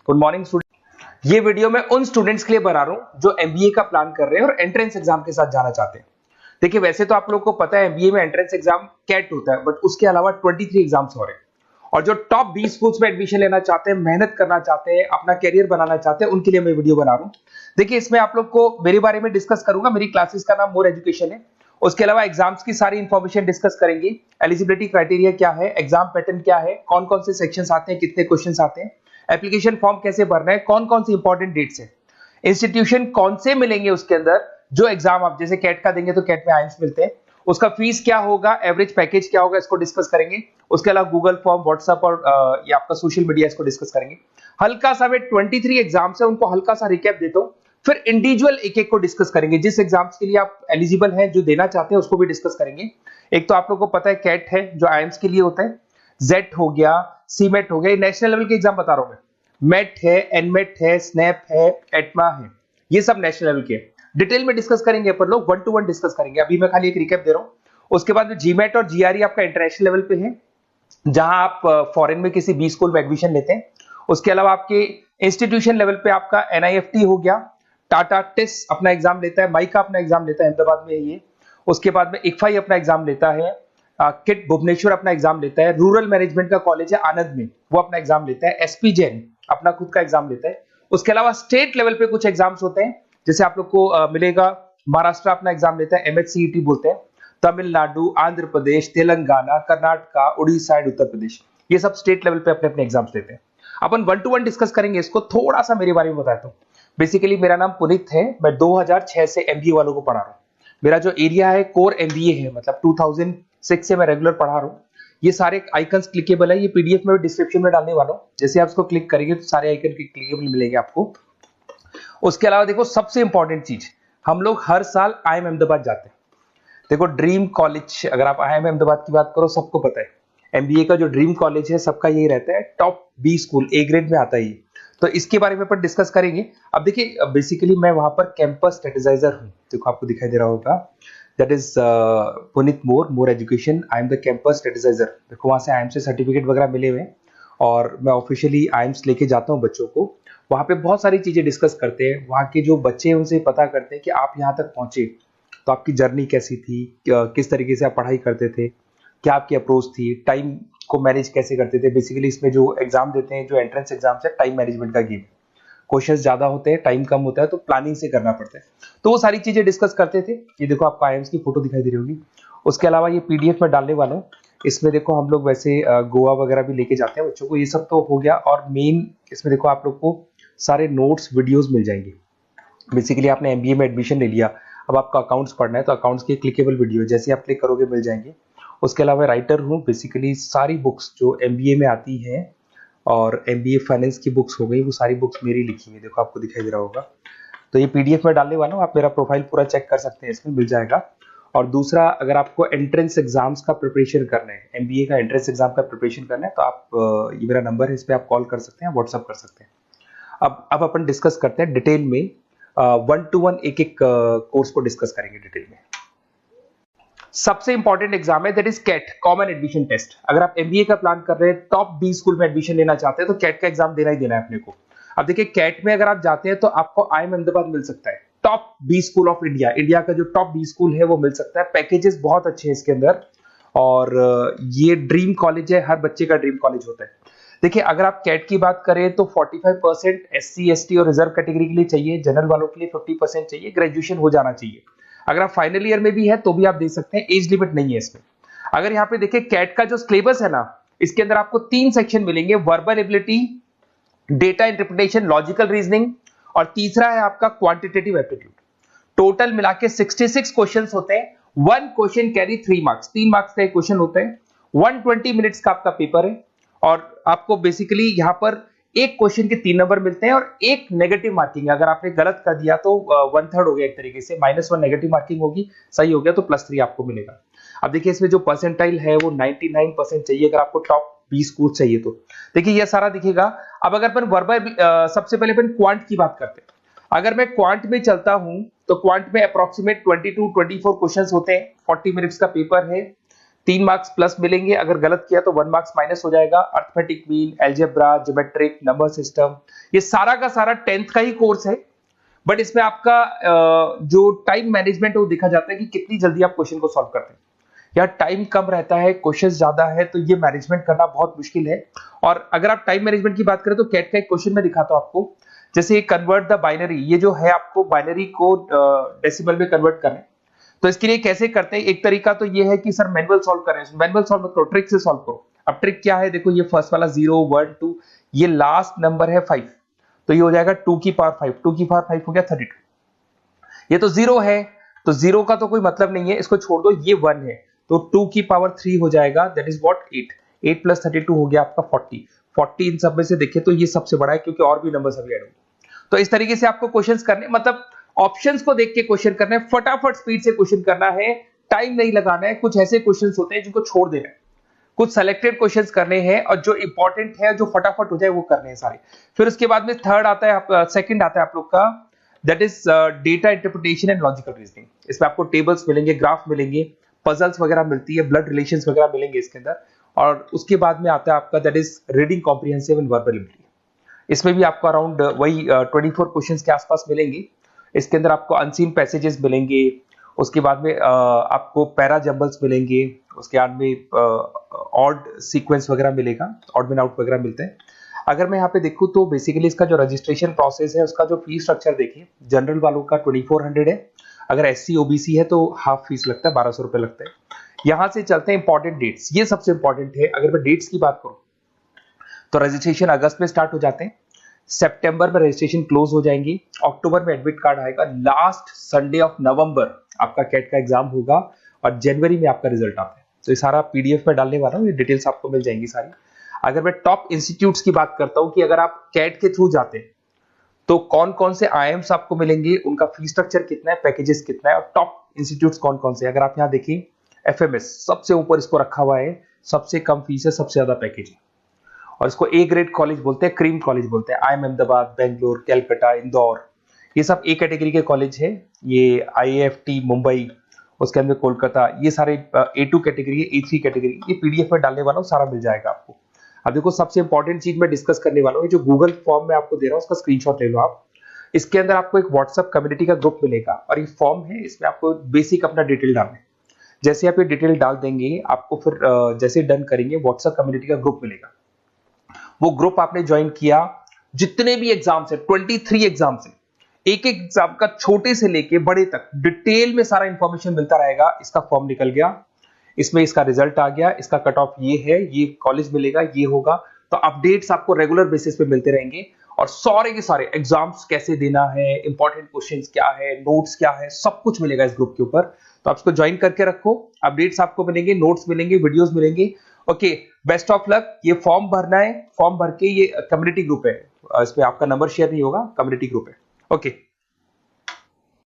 Good morning student. ये video मैं उन स्टूडेंट्स के लिए बना रहा हूं जो एमबीए का प्लान कर रहे हैं और एंट्रेंस एग्जाम के साथ जाना चाहते हैं। देखिए, वैसे तो आप लोगों को पता है एमबीए में एंट्रेंस एग्जाम कैट होता है, बट उसके अलावा 23 एग्जाम्स हो रहे हैं। और जो टॉप 20 स्कूल्स में एडमिशन लेना चाहते हैं, मेहनत करना चाहते हैं, अपना कैरियर बनाना चाहते हैं, उनके लिए मैं वीडियो बना रहा हूं। देखिए, इसमें आप लोग को मेरे बारे में डिस्कस करूंगा। मेरी क्लासेस का नाम मोर एजुकेशन है। उसके अलावा एग्जाम्स की सारी इंफॉर्मेशन डिस्कस करेंगे। एलिजिबिलिटी क्राइटेरिया क्या है, एग्जाम पैटर्न क्या है, कौन कौन से सेक्शंस आते हैं, कितने क्वेश्चंस आते हैं, एप्लीकेशन फॉर्म कैसे भरना है, कौन कौन सी इंपॉर्टेंट डेट्स है, इंस्टीट्यूशन कौन से मिलेंगे उसके अंदर, जो एग्जाम आप जैसे कैट का देंगे तो कैट में आइम्स मिलते हैं, उसका फीस क्या होगा, एवरेज पैकेज क्या होगा, इसको डिस्कस करेंगे। उसके अलावा गूगल फॉर्म, व्हाट्सएप और ये आपका सोशल मीडिया, इसको डिस्कस करेंगे। हल्का सा वे 23 एग्जाम्स है, उनको हल्का सा रिकैप देता हूं, फिर इंडिविजुअल एक एक को डिस्कस करेंगे। जिस एग्जाम्स के लिए आप एलिजिबल हैं, जो देना चाहते हैं, उसको भी डिस्कस करेंगे। एक तो आप लोगों को पता है कैट है जो आईएम्स के लिए होता है, जेट हो गया, सीमेट हो गया, नेशनल लेवल के एग्जाम बता रहा हूं मैं। मेट है, एनमेट है, स्नैप है, एटमा है, ये सब नेशनल लेवल के। डिटेल में डिस्कस करेंगे अपन लोग, 1 to 1 डिस्कस करेंगे। अभी मैं खाली एक रिकैप दे रहा हूं। उसके बाद में जीमेट और जीआरई आपका इंटरनेशनल लेवल पे है, जहां आप फॉरेन में किसी बी स्कूल में एडमिशन लेते हैं। उसके अलावा आपके इंस्टीट्यूशन लेवल पे आपका एनआईएफटी हो गया, टाटा टेस्ट अपना एग्जाम लेता है, माइका अपना एग्जाम लेता है, अहमदाबाद में है ये। उसके बाद में इक्फाई अपना एग्जाम लेता है, किट भुवनेश्वर अपना एग्जाम लेता है, रूरल मैनेजमेंट का कॉलेज है आनंद में, वो अपना एग्जाम लेता है, एसपी जैन अपना खुद का एग्जाम लेता है। उसके अलावा स्टेट लेवल पे कुछ एग्जाम्स होते हैं, जैसे आप लोग को मिलेगा, महाराष्ट्र अपना एग्जाम लेता है, एमएचसीईटी बोलते हैं, तमिलनाडु, आंध्र प्रदेश, तेलंगाना, कर्नाटका, उड़ीसा एंड उत्तर प्रदेश, ये सब स्टेट लेवल पे अपने अपने एग्जाम्स लेते हैं। अपन 1 to 1 डिस्कस करेंगे। इसको थोड़ा सा मेरे बारे में बताता हूँ। बेसिकली मेरा नाम पुनीत है, मैं 2006 से एमबीए वालों को पढ़ा रहा हूँ। मेरा जो एरिया है कोर एमबीए है, मतलब 2006 से मैं रेगुलर पढ़ा रहा हूँ। ये सारे आइकन्स क्लिकेबल है, ये पीडीएफ में डिस्क्रिप्शन में डालने वाला हूँ। जैसे आप इसको क्लिक करेंगे तो सारे आइकन क्लिकेबल मिलेंगे आपको। उसके अलावा देखो, सबसे इंपॉर्टेंट चीज, हम लोग हर साल आईएम अहमदाबाद जाते हैं। देखो, ड्रीम कॉलेज, अगर आप आईएम अहमदाबाद की बात करो, सबको पता है एमबीए का जो ड्रीम कॉलेज है सबका यही रहता है, top B school, A grade में आता है ये। तो इसके बारे में अपन डिस्कस करेंगे। अब देखिए, बेसिकली मैं वहां पर कैंपस स्ट्रेटेजाइजर हूँ। देखो, आपको दिखाई दे रहा होगा, that is Puneet More education, I am the campus strategiser. देखो, वहां से आईएम से सर्टिफिकेट वगैरह मिले हुए हैं और मैं ऑफिशियली आईएम्स लेके जाता हूँ बच्चों को। वहां पे बहुत सारी चीजें डिस्कस करते हैं, वहां के जो बच्चे हैं उनसे पता करते हैं कि आप यहाँ तक पहुंचे तो आपकी जर्नी कैसी थी, किस तरीके से आप पढ़ाई करते थे, क्या आपकी अप्रोच थी, टाइम को मैनेज कैसे करते थे। बेसिकली इसमें जो एग्जाम देते हैं, जो एंट्रेंस एग्जाम है, टाइम मैनेजमेंट का गेम, क्वेश्चंस ज्यादा होते हैं, टाइम कम होता है, तो प्लानिंग से करना पड़ता है। तो वो सारी चीजें डिस्कस करते थे। ये देखो, आपको आईएम्स की फोटो दिखाई दे रही होगी। उसके अलावा ये पीडीएफ में डालने वाला हूँ। इसमें देखो, हम लोग वैसे गोवा वगैरह भी लेके जाते हैं बच्चों को। ये सब तो हो गया। और मेन इसमें देखो, आप लोग को सारे नोट्स, वीडियोस मिल जाएंगे। बेसिकली आपने एमबीए में एडमिशन ले लिया, अब आपका अकाउंट्स पढ़ना है, तो अकाउंट्स की क्लिकेबल वीडियो जैसे आप क्लिक करोगे मिल जाएंगे। उसके अलावा राइटर हूँ, बेसिकली सारी बुक्स जो एमबीए में आती हैं और एमबीए फाइनेंस की बुक्स हो गई, वो सारी बुक्स मेरी लिखी हुई, देखो आपको दिखाई दे रहा होगा। तो ये पीडीएफ में डालने वाला हूँ, आप मेरा प्रोफाइल पूरा चेक कर सकते हैं, इसमें मिल जाएगा। और दूसरा, अगर आपको एंट्रेंस एग्जाम्स का प्रिपरेशन करना है, एमबीए का एंट्रेंस एग्जाम का प्रिपरेशन करना है, तो आप ये मेरा नंबर है, इस पर आप कॉल कर सकते हैं, व्हाट्सअप कर सकते हैं। अब अपन डिस्कस करते हैं डिटेल में, 1 to 1 एक एक कोर्स को डिस्कस करेंगे डिटेल में। सबसे इंपॉर्टेंट एग्जाम है, that is CAT, common admission test. अगर आप एमबीए का प्लान कर रहे हैं, टॉप बी स्कूल में एडमिशन लेना चाहते हैं, तो कैट का एग्जाम देना ही देना है अपने को। अब देखिए, कैट में अगर आप जाते हैं तो आपको आईएम अहमदाबाद मिल सकता है, top B school of India, India का जो टॉप बी स्कूल है वो मिल सकता है। पैकेजेस बहुत अच्छे हैं इसके अंदर, और ये ड्रीम कॉलेज है, हर बच्चे का ड्रीम कॉलेज होता है। देखिए, अगर आप कैट की बात करें तो 45% एससी एसटी और रिजर्व कैटेगरी के लिए चाहिए, जनरल वालों के लिए 50% चाहिए, ग्रेजुएशन हो जाना चाहिए। अगर आप फाइनल ईयर में भी है तो भी आप दे सकते हैं, एज लिमिट नहीं है इसमें। अगर यहाँ पे देखिए, कैट का जो सिलेबस है ना, इसके अंदर आपको 3 सेक्शन मिलेंगे, verbal ability, data interpretation, logical reasoning, और तीसरा है आपका क्वांटिटेटिव एप्टीट्यूड। टोटल मिला के 66 क्वेश्चंस होते हैं। 1 क्वेश्चन कैरी 3 मार्क्स, 3 मार्क्स का एक क्वेश्चन होता है। 120 मिनट्स का आपका पेपर है, और आपको बेसिकली यहाँ पर एक क्वेश्चन के 3 नंबर मिलते हैं और एक नेगेटिव मार्किंग है। अगर आपने गलत कर दिया तो 1/3 हो गया, एक तरीके से -1 नेगेटिव मार्किंग होगी, सही हो गया तो +3 आपको मिलेगा। अब देखिए, इसमें जो परसेंटाइल है वो 99% चाहिए, अगर आपको टॉप 20 स्कोर चाहिए तो। देखिए, ये सारा दिखेगा। अब अगर अपन वर्बल, सबसे पहले अपन क्वांट की बात करते हैं। अगर मैं क्वांट में चलता हूं तो क्वांट में अप्रोक्सीमेट 22-24 क्वेश्चंस होते हैं, 40 मिनट्स का पेपर है, 3 मार्क्स प्लस मिलेंगे, अगर गलत किया तो 1 मार्क्स माइनस हो जाएगा। Arithmetic mean, algebra, geometric, number system, ये सारा का सारा 10th का ही कोर्स है, बट इसमें आपका जो टाइम मैनेजमेंट है वो देखा जाता है कि कितनी जल्दी आप क्वेश्चन को सॉल्व करते हैं। या टाइम कम रहता है, क्वेश्चन ज्यादा है, तो ये मैनेजमेंट करना बहुत मुश्किल है। और अगर आप टाइम मैनेजमेंट की बात करें तो कैट का एक क्वेश्चन मैं दिखाता हूं आपको। जैसे कन्वर्ट द बाइनरी, ये जो है आपको बाइनरी को डेसिमल में कन्वर्ट करना है, तो इसके लिए कैसे करते हैं? एक तरीका तो ये है कि सर मैनुअल सॉल्व करें, मैनुअल सॉल्व मत करो, ट्रिक से सॉल्व करो। अब ट्रिक क्या है? देखो, ये फर्स्ट वाला 0 1 2, ये लास्ट नंबर है 5, तो ये हो जाएगा 2 की पावर 5, 2 की पावर 5 हो गया 32। ये तो 0 है, तो 0 का तो कोई मतलब नहीं है, इसको छोड़ दो। ये 1 है, तो 2 की पावर 3 हो जाएगा, दैट इज व्हाट 8। 8 प्लस 32 हो गया आपका 40। 40 इन सब में से देखें तो ये सबसे बड़ा है, क्योंकि और भी नंबर अभी ऐड होंगे। तो इस तरीके से आपको क्वेश्चंस करने, मतलब ऑप्शंस को देख के क्वेश्चन करना है, फटाफट स्पीड से क्वेश्चन करना है, टाइम नहीं लगाना है। कुछ ऐसे क्वेश्चंस होते हैं जिनको छोड़ देना है, कुछ सेलेक्टेड क्वेश्चंस करने हैं, और जो इंपॉर्टेंट है, जो फटाफट हो जाए, वो करने हैं सारे। फिर उसके बाद में थर्ड आता है, सेकंड आता है आप लोग का, that is data interpretation and logical reasoning. इसमें आपको टेबल्स मिलेंगे, ग्राफ मिलेंगे, पजल्स वगैरह मिलती है, ब्लड रिलेशंस वगैरह मिलेंगे इसके अंदर। और उसके बाद में आता है आपका that is reading comprehensive and verbal ability. इसमें भी आपको अराउंड वही 24 क्वेश्चंस के आसपास मिलेंगे। इसके अंदर आपको अनसीन पैसेजेस मिलेंगे, उसके बाद में आपको पैरा जंबल्स मिलेंगे, उसके बाद में ऑड सीक्वेंस वगैरह मिलेगा, ऑड मैन आउट वगैरह मिलते हैं। अगर मैं यहाँ पे देखूँ तो बेसिकली इसका जो रजिस्ट्रेशन प्रोसेस है, उसका जो फीस स्ट्रक्चर देखिए, जनरल वालों का 2400 है, अगर SC OBC है तो हाफ फीस लगता है, 1200 रुपए लगता है। यहाँ से चलते हैं इंपॉर्टेंट डेट्स, ये सबसे इंपॉर्टेंट है। अगर मैं डेट्स की बात करूँ तो रजिस्ट्रेशन अगस्त में स्टार्ट हो जाते हैं, सितंबर में रजिस्ट्रेशन क्लोज हो जाएंगी, अक्टूबर में एडमिट कार्ड आएगा, लास्ट संडे ऑफ नवंबर आपका कैट का एग्जाम होगा, और जनवरी में आपका रिजल्ट आता है। तो ये सारा PDF में डालने वाला हूँ, ये डिटेल्स आपको मिल जाएंगी सारी। अगर मैं टॉप इंस्टीट्यूट्स की बात करता हूँ कि अगर आप कैट के थ्रू जाते हैं तो कौन कौन से IIMs आपको मिलेंगे, उनका फीस स्ट्रक्चर कितना है, पैकेजेस कितना है, और टॉप इंस्टीट्यूट्स कौन कौन से। अगर आप यहाँ देखिए, FMS सबसे ऊपर इसको रखा हुआ है, सबसे कम फीस है, सबसे ज्यादा पैकेज है, और इसको A ग्रेड कॉलेज बोलते हैं, क्रीम कॉलेज बोलते हैं। IIM अहमदाबाद, बेंगलोर, कैलकाटा, इंदौर, ये सब A कैटेगरी के कॉलेज है। ये IIFT मुंबई, उसके अंदर कोलकाता, ये सारे A2 कैटेगरी है, A3 कैटेगरी। ये PDF में डालने वाला हूँ, सारा मिल जाएगा आपको। अब देखो, सबसे इंपॉर्टेंट चीज मैं डिस्कस करने वाला हूँ, जो गूगल फॉर्म में आपको दे रहा हूँ, उसका स्क्रीनशॉट ले लो आप। इसके अंदर आपको एक व्हाट्सएप कम्युनिटी का ग्रुप मिलेगा, और ये फॉर्म है, इसमें आपको बेसिक अपना डिटेल डालना है। जैसे आप ये डिटेल डाल देंगे, आपको फिर जैसे डन करेंगे, व्हाट्सएप कम्युनिटी का ग्रुप मिलेगा। वो ग्रुप आपने ज्वाइन किया, जितने भी एग्जाम्स है, 23 एग्जाम्स है, एक एक एग्जाम का छोटे से लेके बड़े तक डिटेल में सारा इंफॉर्मेशन मिलता रहेगा। इसका फॉर्म निकल गया, इसमें इसका रिजल्ट आ गया, इसका कट ऑफ ये है, ये कॉलेज मिलेगा, ये होगा। तो अपडेट्स आपको रेगुलर बेसिस पे मिलते रहेंगे, और सारे के सारे एग्जाम्स कैसे देना है, इंपॉर्टेंट क्वेश्चंस क्या है, नोट्स क्या है, सब कुछ मिलेगा इस ग्रुप के ऊपर। तो आप इसको ज्वाइन करके रखो, अपडेट्स आपको मिलेंगे, नोट्स मिलेंगे, वीडियोस मिलेंगे। Okay, best of luck. ये फॉर्म भरना है, फॉर्म भर के, ये कम्युनिटी ग्रुप है, इसमें आपका नंबर शेयर नहीं होगा, कम्युनिटी ग्रुप है। ओके।